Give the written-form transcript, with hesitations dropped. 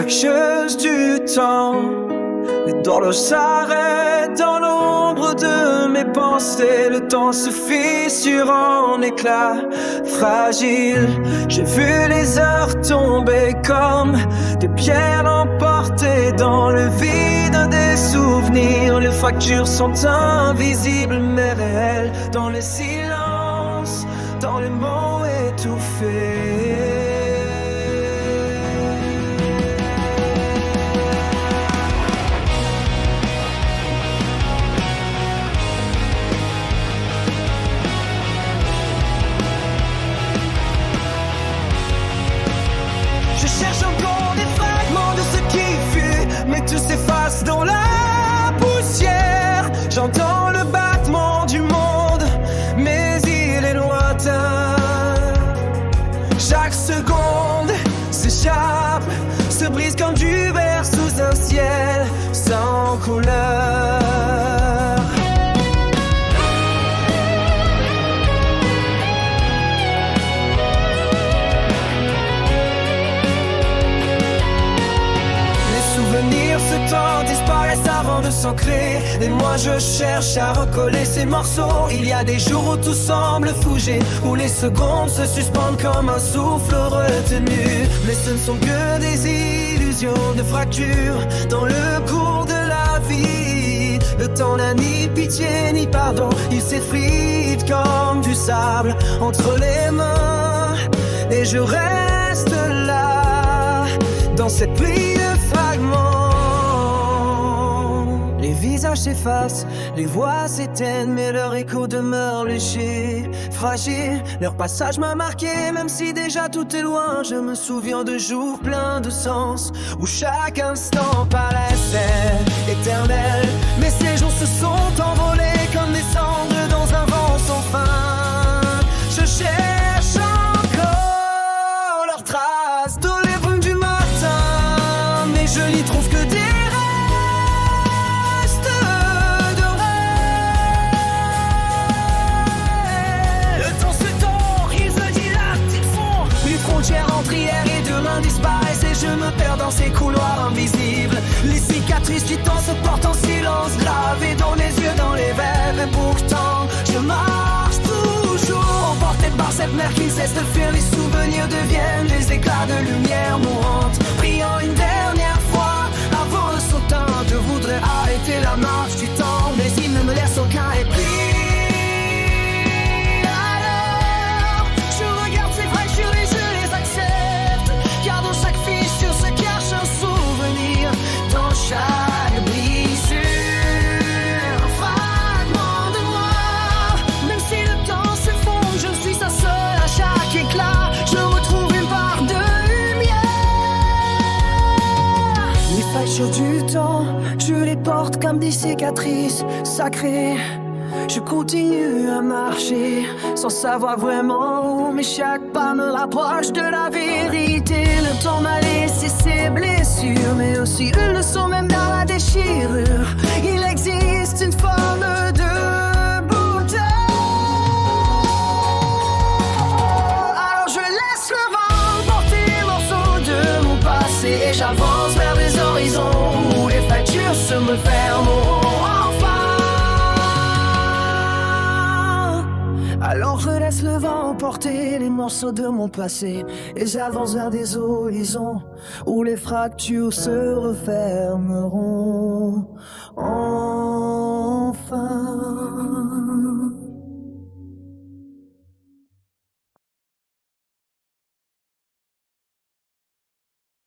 fractieuse du temps. L'horloge s'arrête dans l'ombre de mes pensées. Le temps se fissure en éclats fragiles. J'ai vu les heures tomber comme des pierres emportées dans le vide des souvenirs. Les fractures sont invisibles mais réelles dans les silences, dans les mots étouffés. Je cherche encore des fragments de ce qui fut, mais tout s'efface dans la poussière. J'entends le battement du monde, mais il est lointain. Chaque seconde s'échappe, se brise comme du verre sous un ciel sans couleur. Ce temps disparaissent avant de s'ancrer. Et moi je cherche à recoller ces morceaux. Il y a des jours où tout semble fouger, où les secondes se suspendent comme un souffle retenu. Mais ce ne sont que des illusions de fractures dans le cours de la vie. Le temps n'a ni pitié ni pardon, il s'effrite comme du sable entre les mains. Et je reste là, dans cette pluie de fragments. Les visages s'effacent, les voix s'éteignent, mais leur écho demeure léger, fragile. Leur passage m'a marqué, même si déjà tout est loin. Je me souviens de jours pleins de sens, où chaque instant paraissait éternel. Mais ces jours se sont envolés comme des cendres dans un vent sans fin. Je cherche encore leurs traces dans les brumes du matin, mais je n'y trouve que des entre hier et demain disparaissent et je me perds dans ces couloirs invisibles. Les cicatrices du temps se portent en silence, gravées dans les yeux, dans les rêves. Et pourtant, je marche toujours, emporté par cette mer qui cesse de fuir. Les souvenirs deviennent des éclats de lumière mourante, priant une dernière fois avant de s'éteindre. Je voudrais arrêter la marche du temps, mais il ne me laisse aucun répit. Chaque blessure, un fragment de moi. Même si le temps s'effondre, je suis sa seule à chaque éclat. Je retrouve une part de lumière. Les fractures du temps, je les porte comme des cicatrices sacrées. Je continue à marcher sans savoir vraiment où, mais chaque pas me rapproche de la vérité. Le temps m'a laissé ses blessures, mais aussi une leçon même dans la déchirure. Il existe une forme de beauté. Alors je laisse le vent porter les morceaux de mon passé et j'avance vers des horizons où les fractures se me fermeront. Alors je laisse le vent emporter les morceaux de mon passé et j'avance vers des horizons où les fractures se refermeront.